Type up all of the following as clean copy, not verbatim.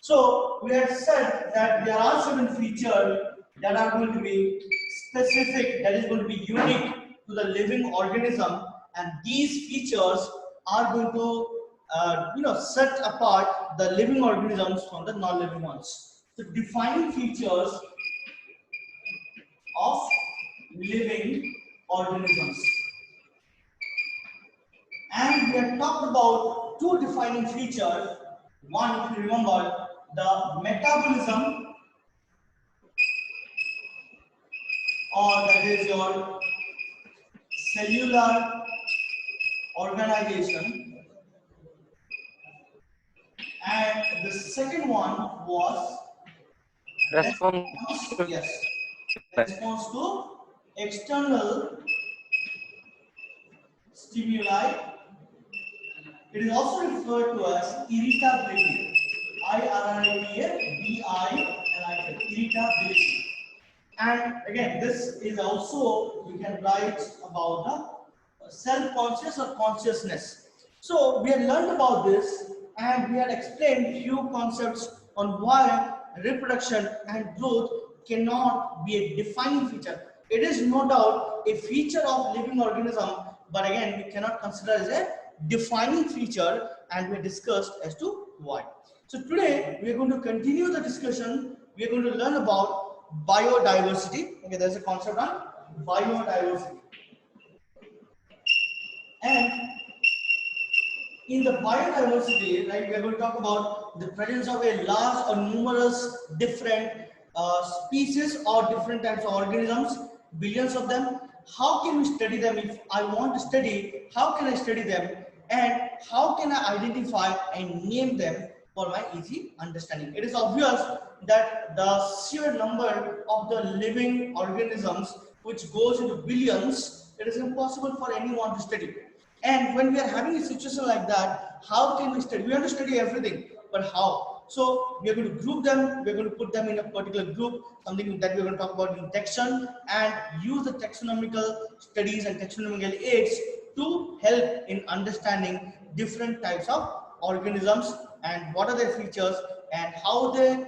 So we have said that there are certain features that are going to be specific, that is going to be unique to the living organism, and these features are going to set apart the living organisms from the non-living ones. So defining features of living organisms. And we have talked about two defining features. One, if you remember, the metabolism, or that is your cellular organization. And the second one was Response. yes, response to external stimuli. It is also referred to as irritability. Irritability. And again, this is also, we can write about the self-conscious or consciousness. So we have learned about this, and we had explained few concepts on why reproduction and growth cannot be a defining feature. It is no doubt a feature of living organism, but again, we cannot consider as a defining feature, and we discussed as to why. So today we are going to continue the discussion. We are going to learn about biodiversity. Okay, there's a concept on biodiversity. And in the biodiversity, right, we are going to talk about the presence of a large or numerous different species or different types of organisms, billions of them. How can we study them? If I want to study, how can I study them? And how can I identify and name them for my easy understanding? It is obvious that the sheer number of the living organisms, which goes into billions, it is impossible for anyone to study. And when we are having a situation like that, how can we study? We have to study everything, but how? So we are going to group them, we are going to put them in a particular group, something that we are going to talk about in taxon, and use the taxonomical studies and taxonomical aids to help in understanding different types of organisms and what are their features and how they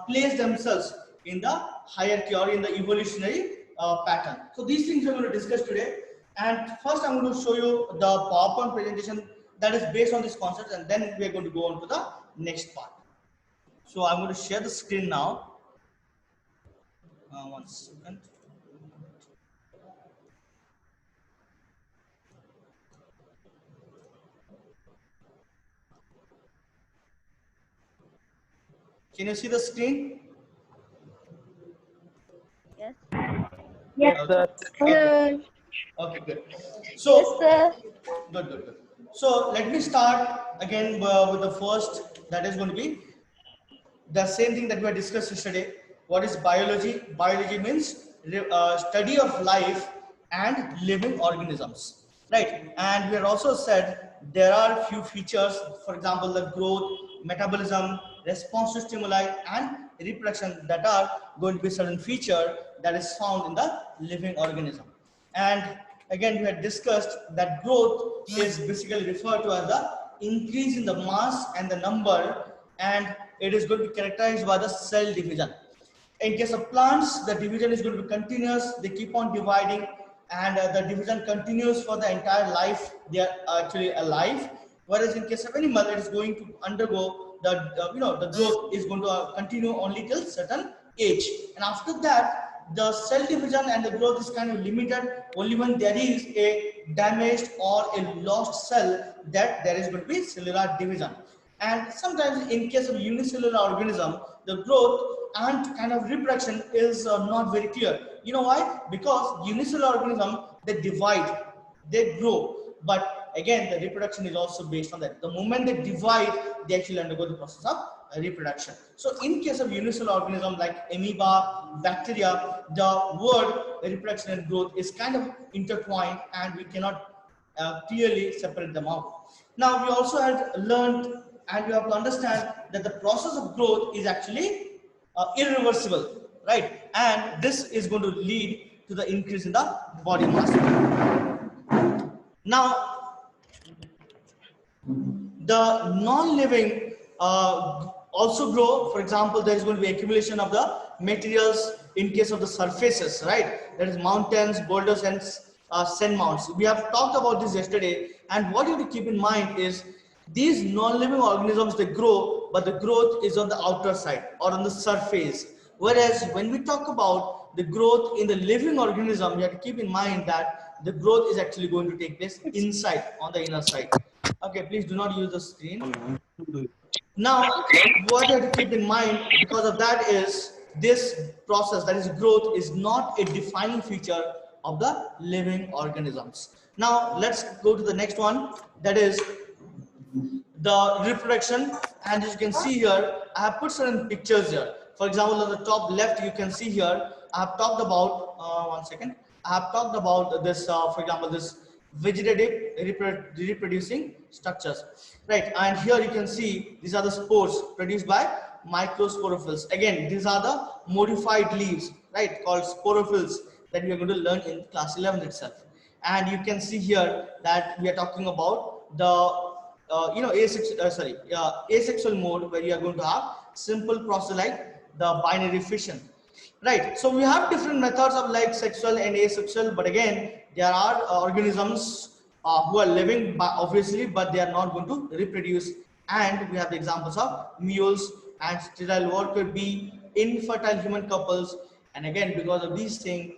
place themselves in the hierarchy or in the evolutionary pattern. So these things we are going to discuss today. And first I'm going to show you the PowerPoint presentation that is based on this concept, and then we are going to go on to the next part. So I'm going to share the screen now. 1 second. Can you see the screen? Yes. Yes, sir. Okay, good. So, Yes, sir. Good. So let me start again with the first, that is going to be the same thing that we discussed yesterday. What is biology? Biology means study of life and living organisms, right? And we are also said there are few features, for example, the growth, metabolism, response to stimuli, and reproduction, that are going to be certain feature that is found in the living organism. And again, we had discussed that growth is basically referred to as the increase in the mass and the number, and it is going to be characterized by the cell division. In case of plants, the division is going to be continuous. They keep on dividing, and the division continues for the entire life. They are actually alive. Whereas in case of animal, it is going to undergo the growth is going to continue only till certain age, and after that the cell division and the growth is kind of limited. Only when there is a damaged or a lost cell, that there is going to be cellular division. And sometimes in case of unicellular organism, the growth and kind of reproduction is not very clear. You know why? Because unicellular organism, they divide, they grow, but again the reproduction is also based on that. The moment they divide, they actually undergo the process of reproduction. So in case of unicellular organism like amoeba, bacteria, the word reproduction and growth is kind of intertwined, and we cannot clearly separate them out. Now we also had learned, and we have to understand that the process of growth is actually irreversible, right? And this is going to lead to the increase in the body mass. Now, the non-living also grow. For example, there is going to be accumulation of the materials in case of the surfaces, right? That is mountains, boulders, and sand mounds. We have talked about this yesterday, and what you have to keep in mind is these non-living organisms, they grow, but the growth is on the outer side or on the surface. Whereas when we talk about the growth in the living organism, you have to keep in mind that the growth is actually going to take place inside on the inner side. Okay, please do not use the screen. Now, what you have to keep in mind because of that is this process, that is growth, is not a defining feature of the living organisms. Now, let's go to the next one, that is the reproduction. And as you can see here, I have put certain pictures here. For example, on the top left, you can see here, I have talked about, one second, I have talked about this, for example, this vegetative reproducing structures, right? And here you can see these are the spores produced by microsporophylls. Again, these are the modified leaves, right, called sporophylls, that we are going to learn in class 11 itself. And you can see here that we are talking about the asexual mode, where you are going to have simple process like the binary fission, right? So we have different methods of like sexual and asexual, but again, there are organisms who are living, obviously, but they are not going to reproduce. And we have the examples of mules and sterile worker bee, infertile human couples. And again, because of these things,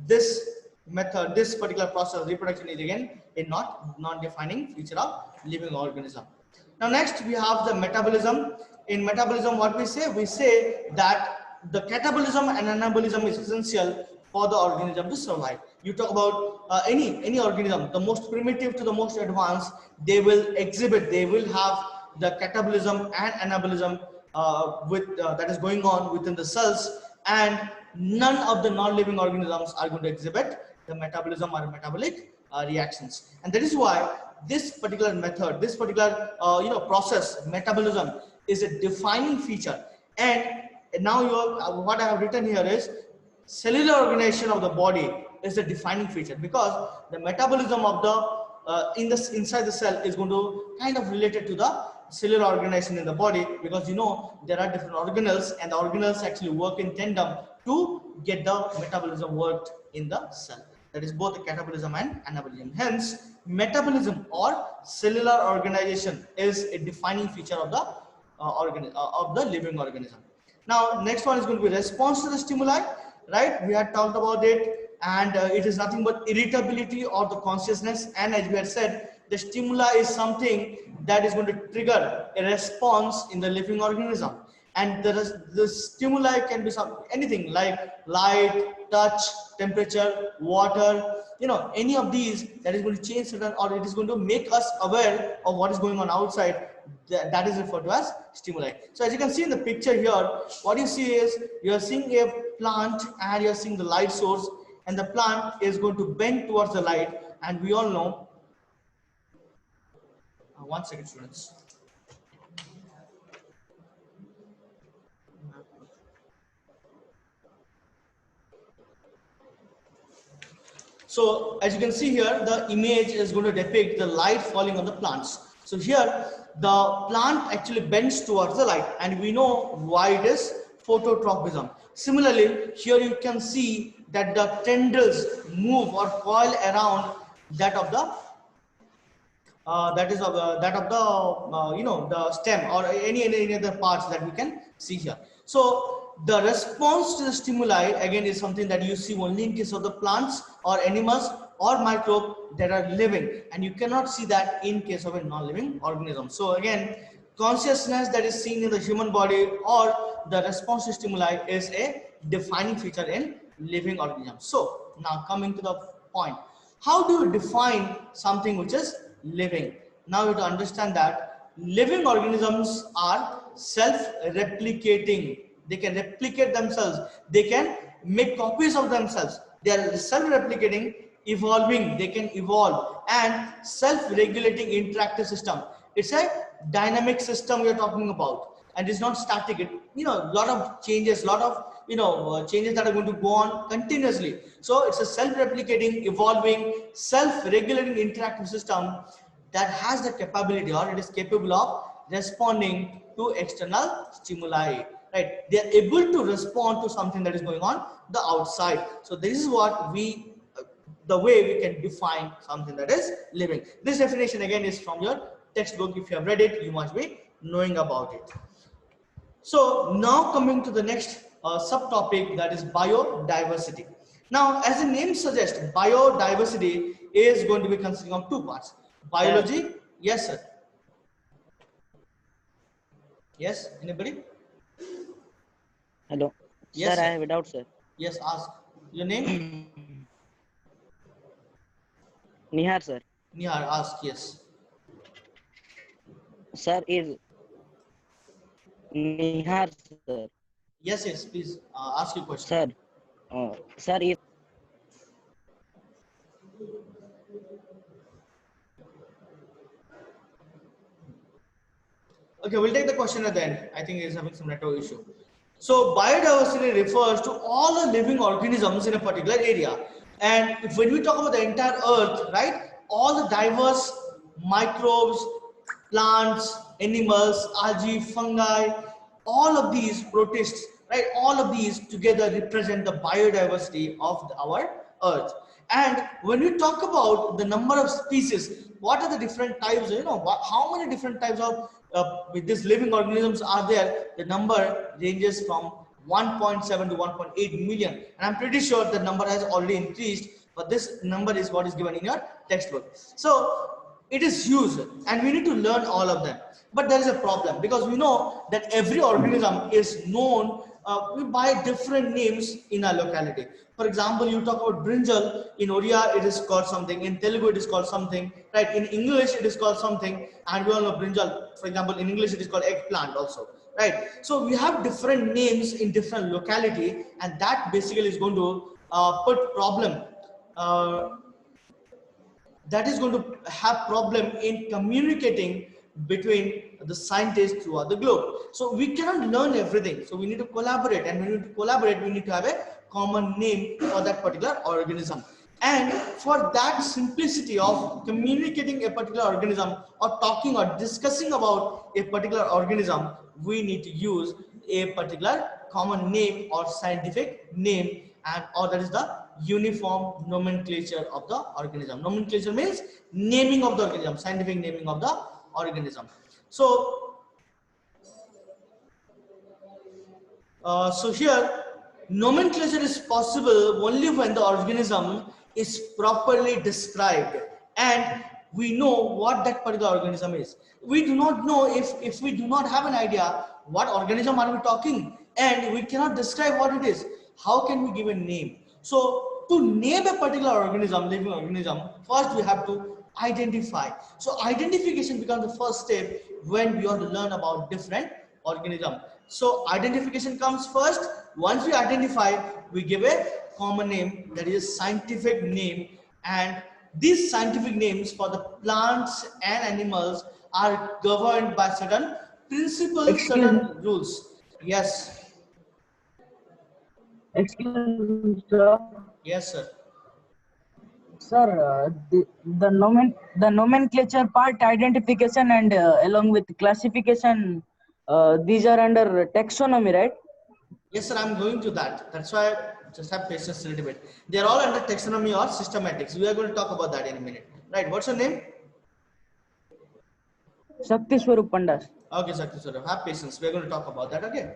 this method, this particular process of reproduction is again a non-defining feature of living organism. Now next we have the metabolism. In metabolism, what we say? We say that the catabolism and anabolism is essential for the organism to survive. You talk about any organism, the most primitive to the most advanced, they will exhibit, they will have the catabolism and anabolism that is going on within the cells, and none of the non-living organisms are going to exhibit the metabolism or metabolic reactions. And that is why this particular method, this particular process, metabolism, is a defining feature. And now what I have written here is cellular organization of the body is a defining feature, because the metabolism of the inside the cell is going to kind of related to the cellular organization in the body, because there are different organelles, and the organelles actually work in tandem to get the metabolism worked in the cell. That is both the catabolism and anabolism. Hence, metabolism or cellular organization is a defining feature of the living organism. Now, next one is going to be response to the stimuli, right? We had talked about it, and it is nothing but irritability or the consciousness. And as we had said, the stimuli is something that is going to trigger a response in the living organism. And the stimuli can be anything like light, touch, temperature, water, any of these that is going to change certain, or it is going to make us aware of what is going on outside. That is referred to as stimuli. So as you can see in the picture here, what you see is you are seeing a plant and you are seeing the light source, and the plant is going to bend towards the light. And we all know, one second, students. So as you can see here, the image is going to depict the light falling on the plants. So here, the plant actually bends towards the light, and we know why it is phototropism. Similarly, here you can see that the tendrils move or coil around that of the the stem, or any other parts that we can see here. So the response to the stimuli again is something that you see only in case of the plants or animals or microbes that are living, and you cannot see that in case of a non-living organism. So again, consciousness that is seen in the human body or the response to stimuli is a defining feature in living organisms. So now coming to the point, how do you define something which is living? Now you have to understand that living organisms are self-replicating. They can replicate themselves. They can make copies of themselves. They are self-replicating, evolving. They can evolve, and self-regulating interactive system. It's a dynamic system we are talking about, and it's not static. It, lot of changes, changes that are going to go on continuously. So it's a self-replicating, evolving, self-regulating interactive system that has the capability, or it is capable of responding to external stimuli, right? They are able to respond to something that is going on the outside. So this is what the way we can define something that is living. This definition again is from your textbook. If you have read it, you must be knowing about it. So now coming to the next subtopic, that is biodiversity. Now, as the name suggests, biodiversity is going to be consisting of two parts. Biology, yes sir. Yes, anybody? Hello. Yes Sir, I sir. have a doubt, sir. Yes, ask. Your name? Nihar, sir. Nihar, ask. Yes. Sir is Nihar, sir. Yes, yes, please ask your question. Sir, sir is Okay, we'll take the question at the end. I think he's having some network issue. So biodiversity refers to all the living organisms in a particular area. And when we talk about the entire earth, right, all the diverse microbes, plants, animals, algae, fungi, all of these protists, right, all of these together represent the biodiversity of our earth. And when we talk about the number of species, what are the different types, how many different types of with these living organisms are there? The number ranges from 1.7 to 1.8 million, and I'm pretty sure the number has already increased, but this number is what is given in your textbook. So it is huge and we need to learn all of them, but there is a problem because we know that every organism is known by different names in a locality. For example, you talk about brinjal, in Odia it is called something, in Telugu it is called something, right? In English it is called something, and we all know brinjal, for example, in English it is called eggplant also, right? So we have different names in different locality, and that basically is going to put problem that is going to have problem in communicating between the scientists throughout the globe. So we cannot learn everything. So we need to collaborate, and when we need to collaborate, we need to have a common name for that particular organism. And for that simplicity of communicating a particular organism or talking or discussing about a particular organism, we need to use a particular common name or scientific name, and or that is the uniform nomenclature of the organism. Nomenclature means naming of the organism, scientific naming of the organism. So so here nomenclature is possible only when the organism is properly described and we know what that particular organism is. We do not know if we do not have an idea what organism are we talking, and we cannot describe what it is. How can we give a name? So to name a particular organism, living organism, first we have to identify. So identification becomes the first step when we want to learn about different organism. So identification comes first. Once we identify, we give a common name, that is scientific name, and these scientific names for the plants and animals are governed by certain principles, certain rules. Yes, Excuse me, sir. yes, sir. Sir, the nomenclature part, identification, and along with classification, these are under taxonomy, right? Yes, sir, I'm going to that. That's why just have patience a little bit. They are all under taxonomy or systematics. We are going to talk about that in a minute. Right, what's your name? Shakti Swarup Pandas. Okay, Sakti sir, have patience. We are going to talk about that, okay?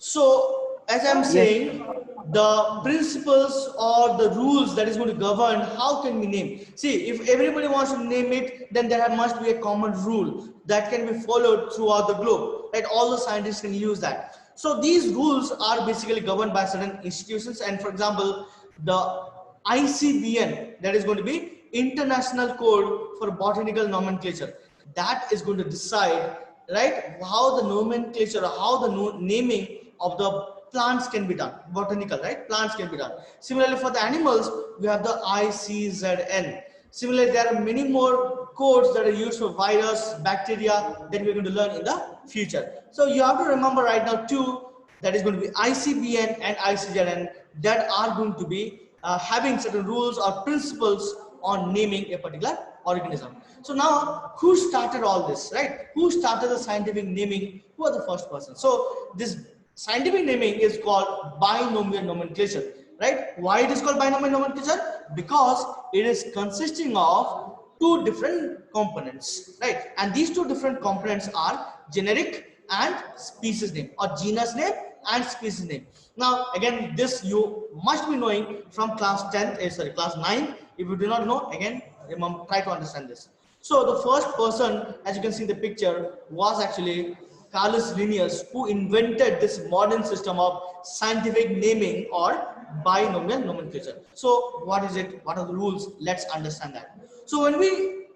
So, as I'm saying, the principles or the rules that is going to govern how can we name. See, if everybody wants to name it, then there must be a common rule that can be followed throughout the globe. Right, all the scientists can use that. So these rules are basically governed by certain institutions, and for example, the ICBN, that is going to be International Code for Botanical Nomenclature, that is going to decide, right, how the nomenclature, how the naming of the plants can be done, botanical, right, plants can be done. Similarly, for the animals, we have the ICZN. Similarly, there are many more codes that are used for virus, bacteria, that we're going to learn in the future. So you have to remember right now two, that is going to be ICBN and ICZN, that are going to be having certain rules or principles on naming a particular organism. So now, who started all this, right? Who started the scientific naming? Who are the first person? So this scientific naming is called binomial nomenclature, right? Why it is called binomial nomenclature? Because it is consisting of two different components, right? And these two different components are generic and species name, or genus name and species name. Now again, this you must be knowing from class 10, class 9. If you do not know, again, remember, try to understand this. So the first person, as you can see in the picture, was actually Carolus Linnaeus, who invented this modern system of scientific naming or binomial nomenclature. So what is it? What are the rules? Let's understand that. So when we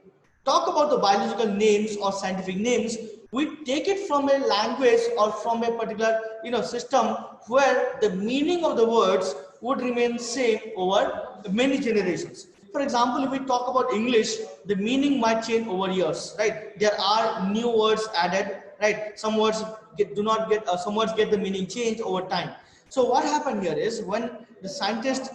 talk about the biological names or scientific names, we take it from a language or from a particular system where the meaning of the words would remain same over many generations. For example, if we talk about English, the meaning might change over years, right? There are new words added, right? Some words do not get, some words get the meaning changed over time. So what happened here is when the scientists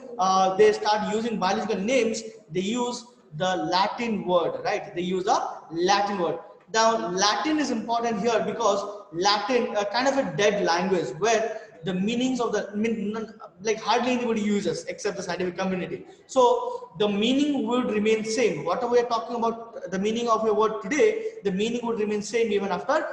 they start using biological names, they use the Latin word, right? They use a Latin word. Now, Latin is important here because Latin, kind of a dead language where the meanings of like hardly anybody uses except the scientific community. So the meaning would remain same. Whatever we are talking about, the meaning of a word today, the meaning would remain same even after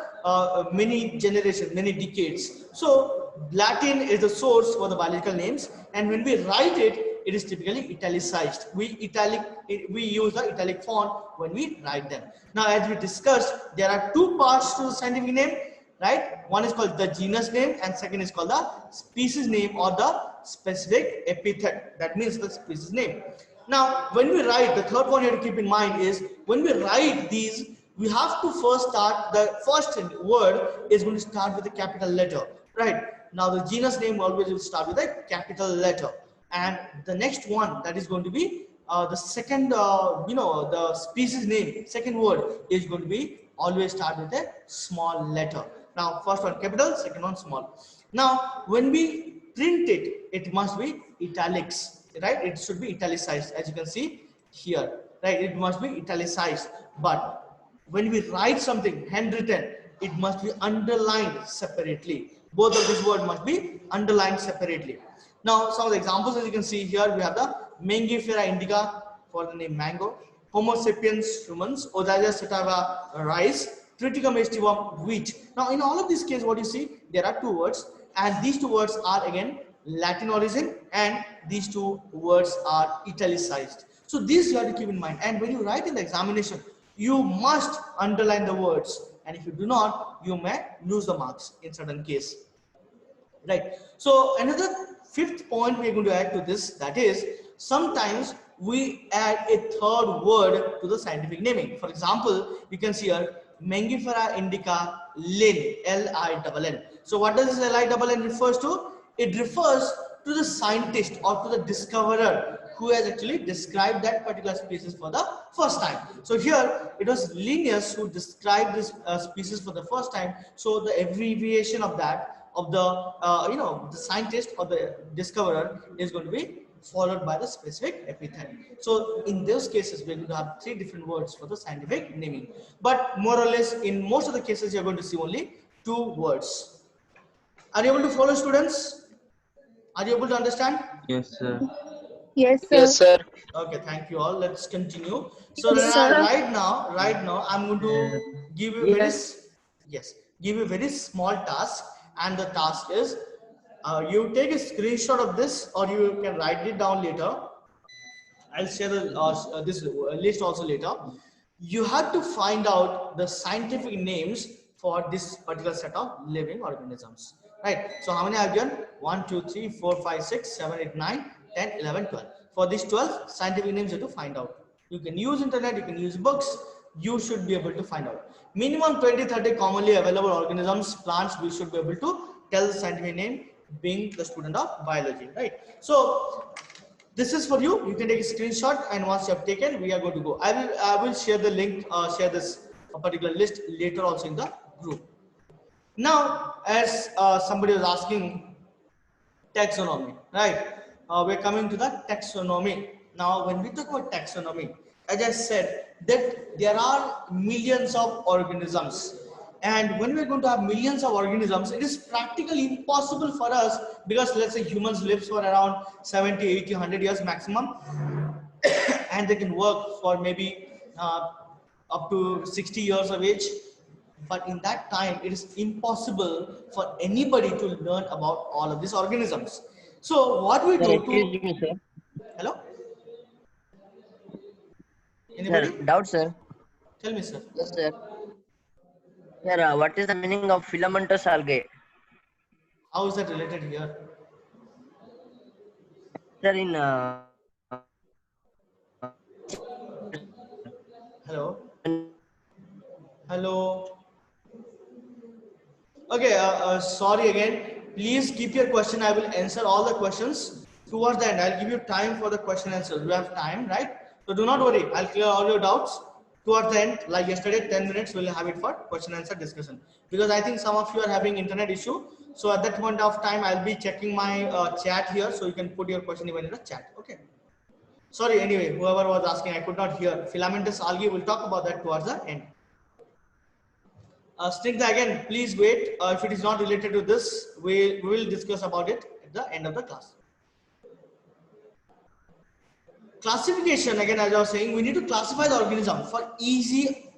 many generations, many decades. So Latin is the source for the biological names, and when we write it, it is typically italicized. We use the italic font when we write them. Now, as we discussed, there are two parts to the scientific name, right? One is called the genus name, and second is called the species name or the specific epithet. That means the species name. Now, when we write, the third one you have to keep in mind is when we write these, we have to first start, the first word is going to start with a capital letter, right? Now, the genus name always will start with a capital letter. And the next one, that is going to be the second, the species name, second word is going to be always start with a small letter. Now, first one capital, second one small. Now, when we print it, it must be italics, right? It should be italicized, as you can see here, right? It must be italicized. But when we write something handwritten, it must be underlined separately. Both of these words must be underlined separately. Now, some of the examples, as you can see here, we have the Mangifera indica for the name mango, Homo sapiens humans, Odalia sativa rice, Triticum aestivum wheat. Now, in all of these cases, what you see, there are two words, and these two words are again Latin origin, and these two words are italicized. So these you have to keep in mind. And when you write in the examination, you must underline the words, and if you do not, you may lose the marks in certain case. Right. So another fifth point we are going to add to this, that is sometimes we add a third word to the scientific naming. For example, you can see here Mangifera indica Linn, L-I-N-N. So what does this L-I-N-N refers to? It refers to the scientist or to the discoverer who has actually described that particular species for the first time. So here it was Linnaeus who described this species for the first time. So the abbreviation of that, of the the scientist or the discoverer is going to be followed by the specific epithet. So in those cases, we're going to have three different words for the scientific naming. But more or less, in most of the cases, you're going to see only two words. Are you able to follow, students? Are you able to understand? Yes, sir. Yes, sir. Yes, sir. Okay, thank you all. Let's continue. So Yes, sir. right now, I'm going to give you give you a very small task, and the task is you take a screenshot of this, or you can write it down later. I'll share the this list also later. You have to find out the scientific names for this particular set of living organisms. Right. So how many I've done? 1, 2, 3, 4, 5, 6, 7, 8, 9, 10, 11, 12. For these 12 scientific names, you have to find out. You can use internet, you can use books. You should be able to find out. Minimum 20-30 commonly available organisms, plants, we should be able to tell the scientific name, being the student of biology. Right. So this is for you. You can take a screenshot, and once you have taken, we are going to go. I will share the link, share this particular list later also in the group. Now, as somebody was asking, taxonomy, right? We're coming to the taxonomy. Now, when we talk about taxonomy, as I said, that there are millions of organisms. And when we're going to have millions of organisms, it is practically impossible for us, because let's say humans live for around 70, 80, 100 years maximum, and they can work for maybe up to 60 years of age. But in that time, it is impossible for anybody to learn about all of these organisms. So what we Sir, do excuse to, me, sir. hello, Sir, anybody? doubt, sir. Tell me, sir. Yes, sir. Sir, what is the meaning of filamentous algae? How is that related here? Sir, in Hello? Hello? Okay, sorry again. Please keep your question. I will answer all the questions towards the end. I'll give you time for the question answers. We have time, right? So do not worry. I'll clear all your doubts towards the end. Like yesterday, 10 minutes, we'll have it for question answer discussion. Because I think some of you are having internet issue. So at that point of time, I'll be checking my chat here. So you can put your question even in the chat. Okay. Sorry, anyway, whoever was asking, I could not hear. Filamentous algae, we'll talk about that towards the end. Snigdha, again, please wait. If it is not related to this, we will discuss about it at the end of the class. Classification, again, as I was saying, we need to classify the organism for easy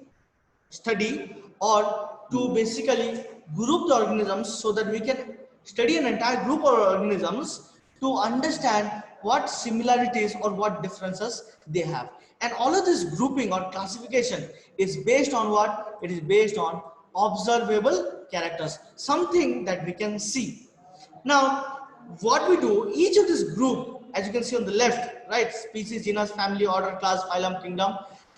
study, or to basically group the organisms so that we can study an entire group of organisms to understand what similarities or what differences they have. And all of this grouping or classification is based on what? It is based on observable characters, something that we can see. Now, what we do, each of this group, as you can see on the left, right, species, genus, family, order, class, phylum, kingdom,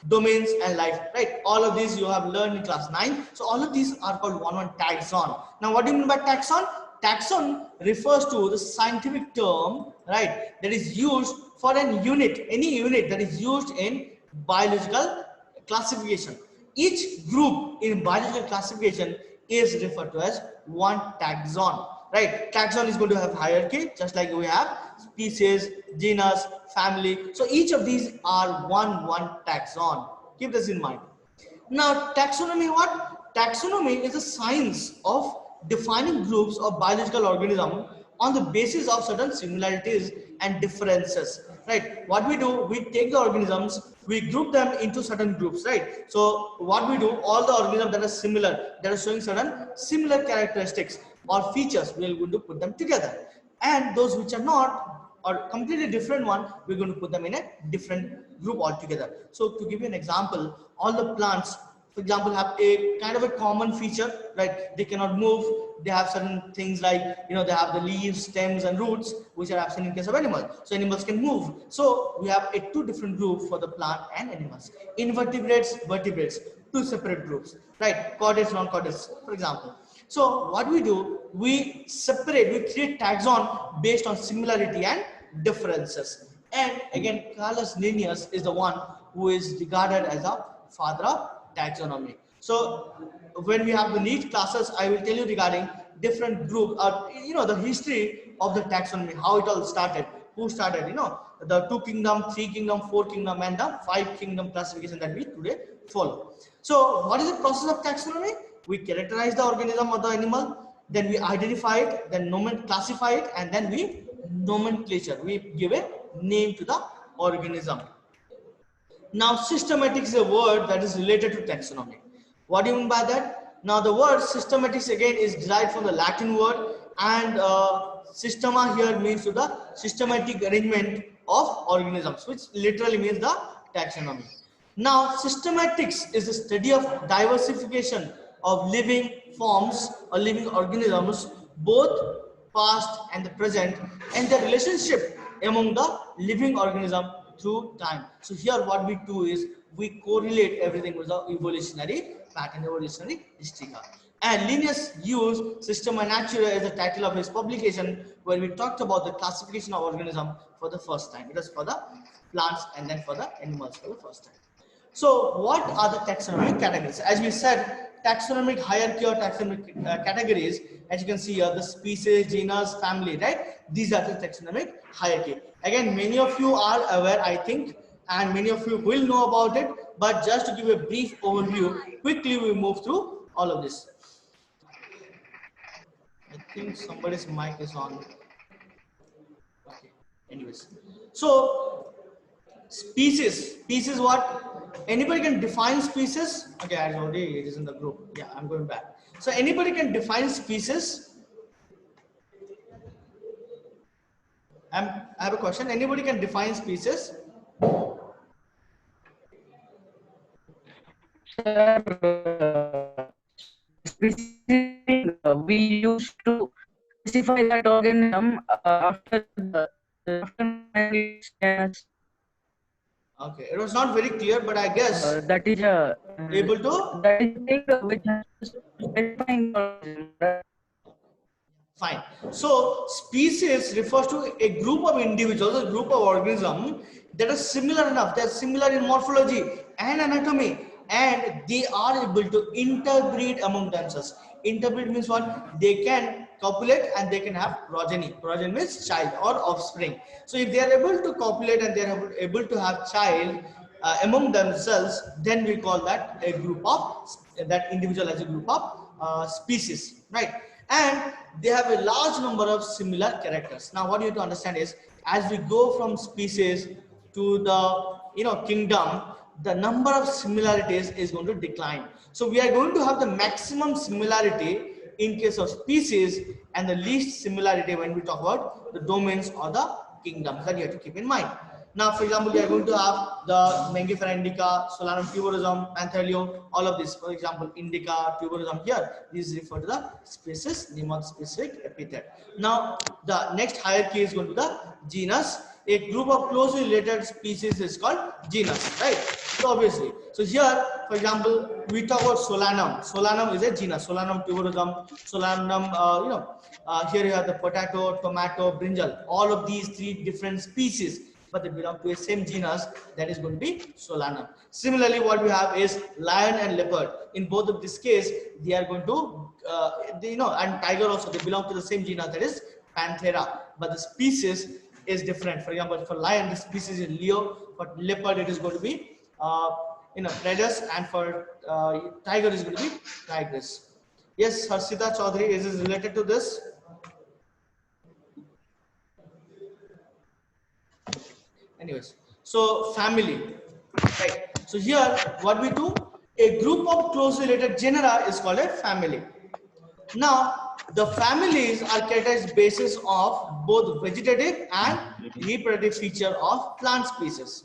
domains, and life, right? All of these you have learned in class 9. So all of these are called one taxon. Now, what do you mean by taxon? Taxon refers to the scientific term, right, that is used for an unit, any unit that is used in biological classification. Each group in biological classification is referred to as one taxon, right? Taxon is going to have hierarchy, just like we have species, genus, family. So each of these are one taxon. Keep this in mind. Now, taxonomy, what? Taxonomy is a science of defining groups of biological organisms on the basis of certain similarities and differences, right? What we do, we take the organisms, we group them into certain groups, right? So what we do, all the organisms that are similar, that are showing certain similar characteristics or features, we are going to put them together. And those which are not, or completely different one, we're going to put them in a different group altogether. So to give you an example, all the plants, for example, have a kind of a common feature, right? They cannot move. They have certain things like, they have the leaves, stems, and roots, which are absent in case of animals. So animals can move. So we have two different groups for the plant and animals. Invertebrates, vertebrates, two separate groups, right? Chordates, non-chordates, for example. So what we do, we separate, we create taxon based on similarity and differences. And again, Carolus Linnaeus is the one who is regarded as a father of taxonomy. So when we have the NEET classes, I will tell you regarding different group, the history of the taxonomy, how it all started, who started, the 2 kingdom, 3 kingdom, 4 kingdom, and the 5 kingdom classification that we today follow. So what is the process of taxonomy? We characterize the organism or the animal, then we identify it, then classify it, and then we nomenclature. We give a name to the organism. Now, systematics is a word that is related to taxonomy. What do you mean by that? Now, the word systematics again is derived from the Latin word, and systema here means to the systematic arrangement of organisms, which literally means the taxonomy. Now, systematics is the study of diversification of living forms or living organisms, both past and the present, and the relationship among the living organism through time. So here what we do is we correlate everything with the evolutionary pattern, evolutionary history. And Linnaeus used Systema Naturae as the title of his publication, where we talked about the classification of organism for the first time. It was for the plants and then for the animals for the first time. So what are the taxonomic categories? As we said, taxonomic hierarchy or taxonomic categories, as you can see here, the species, genus, family, right? These are the taxonomic hierarchy. Again, many of you are aware, I think, and many of you will know about it, but just to give a brief overview, quickly we move through all of this. I think somebody's mic is on. Okay. Anyways, so species what? Anybody can define species. Okay, I already, it is in the group. Yeah, I'm going back. So anybody can define species. I have a question. Anybody can define species? Sir, we used to specify that organism after Okay, it was not very clear, but I guess that is able to. that is the thing which has specifying the organism, right? Fine. So species refers to a group of individuals, a group of organisms that are similar enough. They are similar in morphology and anatomy, and they are able to interbreed among themselves. Interbreed means what? They can copulate and they can have progeny. Progeny means child or offspring. So if they are able to copulate and they are able to have child among themselves, then we call that a group of that individual as a group of species, right? And they have a large number of similar characters. Now what you have to understand is, as we go from species to the kingdom, the number of similarities is going to decline. So we are going to have the maximum similarity in case of species and the least similarity when we talk about the domains or the kingdoms, that you have to keep in mind. Now, for example, we are going to have the Mangifera indica, Solanum tuberosum, Panthalio, all of this. For example, indica, tuberosum here. These refer to the species, name of specific epithet. Now, the next hierarchy is going to the genus. A group of closely related species is called genus, right? So obviously, so here, for example, we talk about Solanum. Solanum is a genus. Solanum tuberosum, Solanum, here you have the potato, tomato, brinjal. All of these three different species, but they belong to a same genus, that is going to be Solanum. Similarly, what we have is lion and leopard. In both of this case, they are going to, and tiger also, they belong to the same genus, that is Panthera. But the species is different. For example, for lion, the species is Leo. For leopard, it is going to be, Predus, and for tiger is going to be Tigris. Yes, Harshita Chaudhary, is this related to this? Anyways, so family, right? So here, what we do, a group of closely related genera is called a family. Now, the families are characterized basis of both vegetative and reproductive feature of plant species.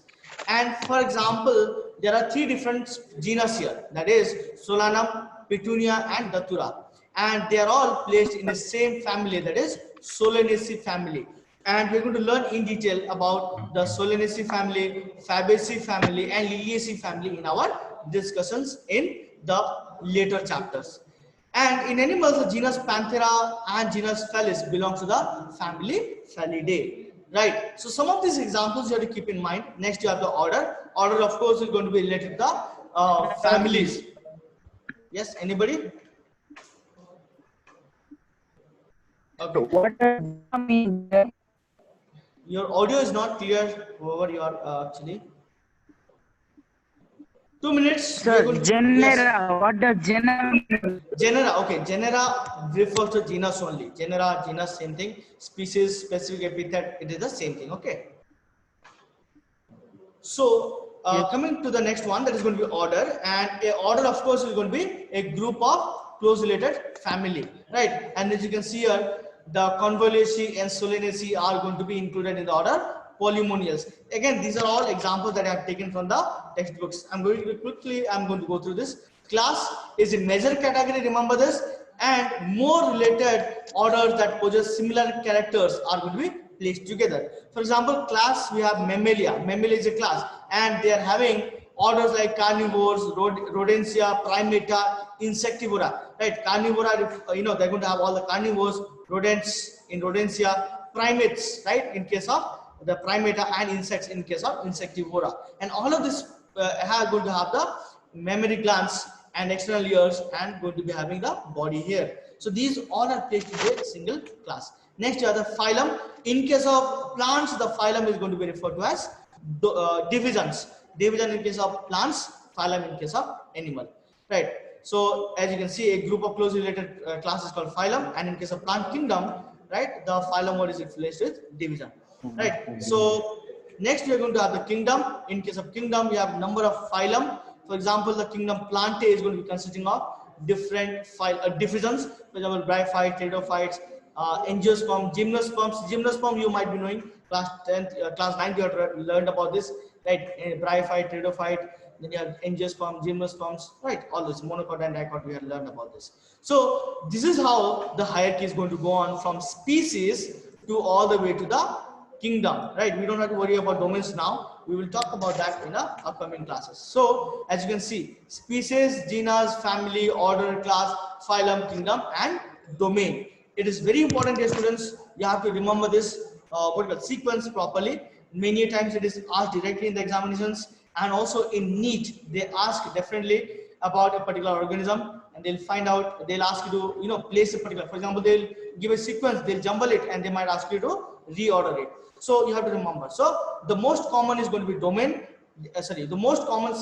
And for example, there are three different genus here, that is Solanum, Petunia, and Datura, and they are all placed in the same family, that is Solanaceae family. And we're going to learn in detail about the Solanaceae family, Fabaceae family, and Liliaceae family in our discussions in the later chapters. And in animals, the genus Panthera and genus Felis belongs to the family Felidae, right? So some of these examples you have to keep in mind. Next, you have the order. Order, of course, is going to be related to the families. Yes, anybody? Okay. What does that mean? Your audio is not clear over your actually. 2 minutes. Sir, genera. What does genera mean? Genera, okay. Genera refers to genus only. Genera, genus, same thing. Species, specific epithet, it is the same thing, okay. So, coming to the next one, that is going to be order. And a order, of course, is going to be a group of close related family, right? And as you can see here, the Convolvulaceae and Solanaceae are going to be included in the order Polymonials. Again, these are all examples that I have taken from the textbooks. I'm going to go through this. Class is a major category, remember this, and more related orders that possess similar characters are going to be placed together. For example, class, we have Mammalia. Mammalia is a class, and they are having orders like carnivores, rodentia, primata, insectivora, right? Carnivora, they're going to have all the carnivores, rodents in rodentia, primates, right, in case of the primata, and insects in case of insectivora. And all of this are going to have the mammary glands and external ears, and going to be having the body here. So these all are placed into a single class. Next, you have the phylum. In case of plants, the phylum is going to be referred to as divisions. Division in case of plants, phylum in case of animal, right? So as you can see, a group of closely related classes is called phylum, and in case of plant kingdom, right, the phylum word is replaced with division, right? So next we are going to have the kingdom. In case of kingdom, you have number of phylum. For example, the kingdom Plantae is going to be consisting of different divisions. For example, bryophytes, pteridophytes, angiosperm, gymnosperms. Gymnosperm you might be knowing, class 10th, class 9th you have learned about this, right? Bryophyte, pteridophyte, then you have angiosperm, gymnosperms, right? All this monocot and dicot, we have learned about this. So this is how the hierarchy is going to go on from species to all the way to the kingdom, right? We don't have to worry about domains now. We will talk about that in the upcoming classes. So as you can see, species, genus, family, order, class, phylum, kingdom, and domain. It is very important, dear students. You have to remember this sequence properly. Many times it is asked directly in the examinations, and also in NEET they ask definitely about a particular organism, and they'll find out, they'll ask you to place a particular, for example, they'll give a sequence, they'll jumble it, and they might ask you to reorder it. So you have to remember. So the most common is going to be domain. The most common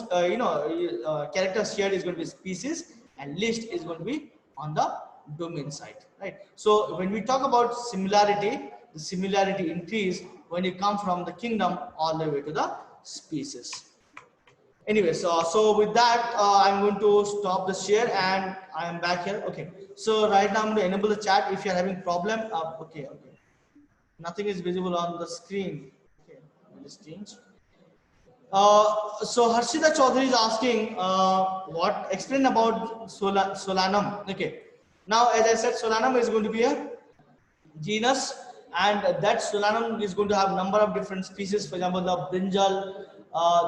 characters here is going to be species, and least is going to be on the domain side, right? So when we talk about similarity, the similarity increase when you come from the kingdom all the way to the species. Anyway, so with that, I'm going to stop the share and I am back here. Okay, so right now I'm going to enable the chat. If you're having problem, okay, nothing is visible on the screen. Okay, let's change. So Harshita Chaudhary is asking, explain about Solanum. Okay, now as I said, Solanum is going to be a genus, and that Solanum is going to have number of different species. For example, the brinjal,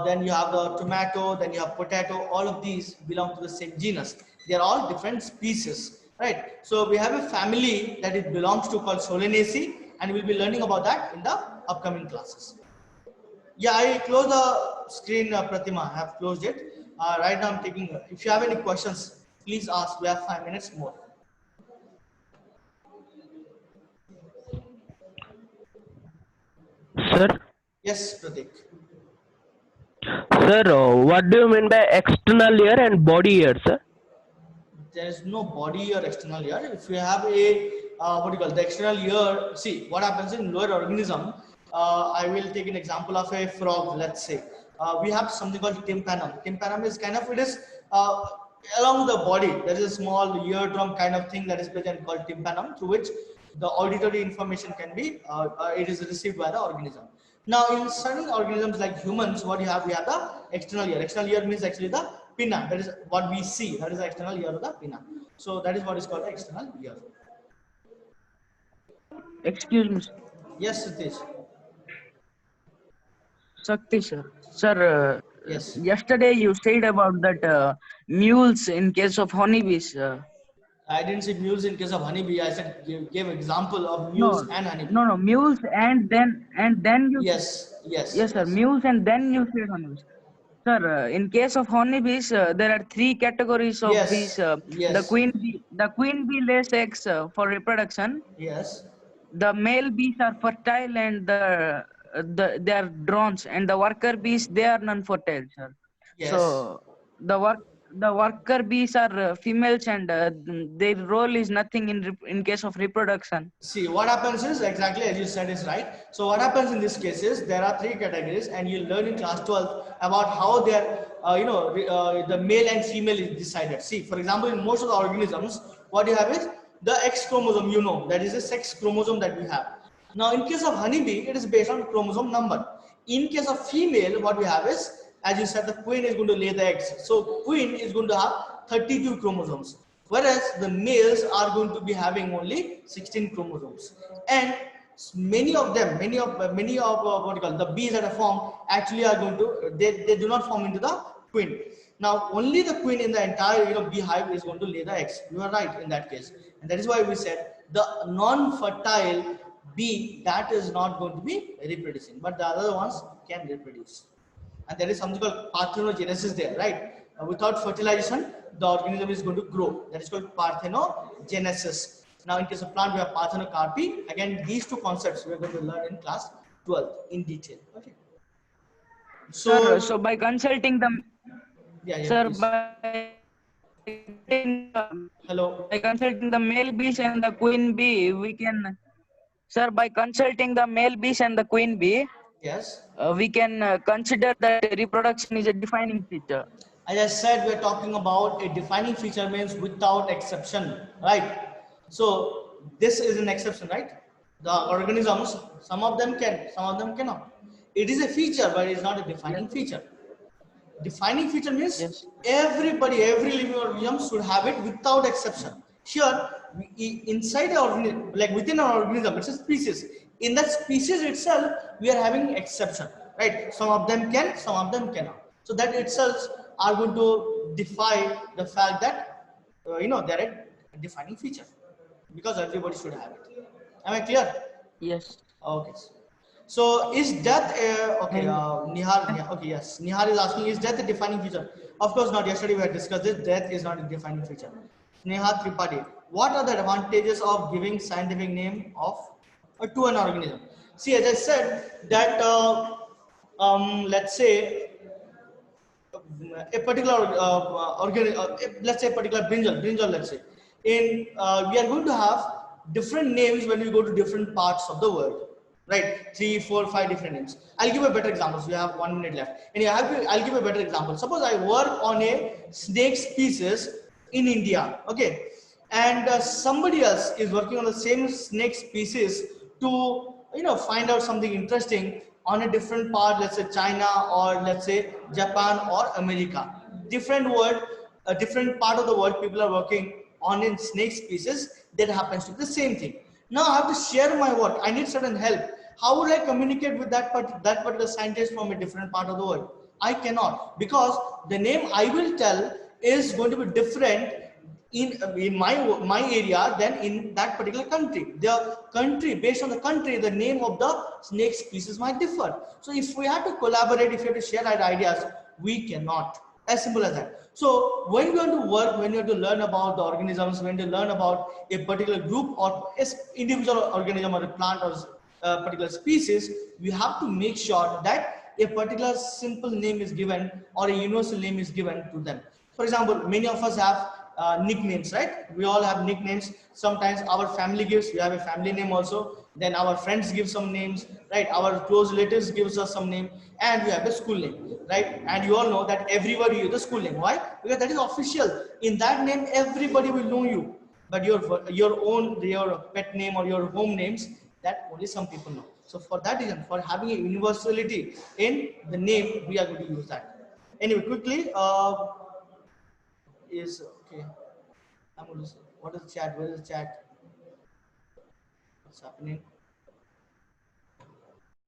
then you have the tomato, then you have potato. All of these belong to the same genus. They are all different species, right? So we have a family that it belongs to called Solanaceae, and we'll be learning about that in the upcoming classes. Yeah, I closed the screen, Pratima. I have closed it. Right now I'm taking, if you have any questions, please ask. We have 5 minutes more. Sir, Yes, Pratik. sir, what do you mean by external ear and body ear, sir? There is no body or external ear. If you have a the external ear, see what happens in lower organism. I will take an example of a frog. Let's say we have something called tympanum. Tympanum is kind of, it is along the body. There is a small eardrum kind of thing that is present called tympanum, through which the auditory information can be it is received by the organism. Now in certain organisms like humans, what you have, we have the external ear. External ear means actually the pinna. That is what we see. That is the external ear of the pinna. So that is what is called the external ear. Excuse me, Yes, Satish. Shakti sir. Sir, Yes. yesterday you said about that mules in case of honeybees. I didn't say mules in case of honeybee. I said gave example of mules and honeybee. No, mules and then you. Yes, yes, Yes, sir. yes. Mules and then you said honeybees. Sir, in case of honeybees, there are three categories of bees. Yes, yes, The queen bee lays eggs for reproduction. yes, The male bees are fertile and they are drones, and the worker bees, they are non-fertile, sir. yes. So the worker bees are females, and their role is nothing in case of reproduction. See, what happens is exactly as you said is right. So what happens in this case is there are three categories, and you learn in class 12 about how they are, the male and female is decided. See, for example, in most of the organisms, what you have is the X chromosome, that is a sex chromosome that we have. Now, in case of honeybee, it is based on chromosome number. In case of female, what we have is, as you said, the queen is going to lay the eggs. So queen is going to have 32 chromosomes, whereas the males are going to be having only 16 chromosomes. And many of them, many of what you call the bees that are formed actually are going to, they do not form into the queen. Now only the queen in the entire beehive is going to lay the eggs. You are right in that case, and that is why we said the non-fertile bee, that is not going to be reproducing, but the other ones can reproduce. And there is something called parthenogenesis there, right? Without fertilization, the organism is going to grow. That is called parthenogenesis. Now, in case of plant, we have parthenocarpy. Again, these two concepts we are going to learn in class 12 in detail. Okay. Sir, So so by consulting the yeah, sir please. Hello. by consulting the male bees and the queen bee, we can sir by consulting the male bees and the queen bee, Yes. we can consider that reproduction is a defining feature. As I said, we're talking about a defining feature means without exception, right? So this is an exception, right? The organisms, some of them can, some of them cannot. It is a feature, but it is not a Yes. defining feature. Defining feature means Yes. everybody, every living organism should have it without exception. Here, inside our organism, like within our organism, it's a species. In that species itself, we are having exception, right? Some of them can, some of them cannot. So that itself are going to defy the fact that they're a defining feature because everybody should have it. Am I clear? Yes. Okay. So is death okay? And Okay, yes. Nihar is asking, is death a defining feature? Of course not. Yesterday we had discussed this. Death is not a defining feature. Sneha Tripathi, what are the advantages of giving scientific name of to an organism? See, as I said that let's say a particular let's say a particular brinjal, let's say, in we are going to have different names when we go to different parts of the world, right? Three, four, five different names. I'll give a better example. So we have 1 minute left, and I'll give a better example. Suppose I work on a snake species in India, okay, and somebody else is working on the same snake species to find out something interesting on a different part, let's say China or let's say Japan or America, different world, a different part of the world, people are working on a snake species that happens to be the same thing. Now I have to share my work, I need certain help. How would I communicate with that particular scientist from a different part of the world? I cannot, because the name I will tell is going to be different in my area than in that particular country. The country, based on the country, the name of the snake species might differ. So if we have to collaborate, if we have to share our ideas, we cannot. As simple as that. So when you want to work, when you have to learn about the organisms, when you learn about a particular group or a individual organism or a plant or a particular species, we have to make sure that a particular simple name is given or a universal name is given to them. For example, many of us have nicknames, right? We all have nicknames. Sometimes our family gives, we have a family name also. Then our friends give some names, right? Our close relatives gives us some name, and we have a school name, right? And you all know that everybody use the school name. Why? Because that is official. In that name, everybody will know you. But your pet name or your home names, that only some people know. So for that reason, for having a universality in the name, we are going to use that. Anyway, quickly, is okay. I'm going to say, what is chat? Where is chat? What's happening?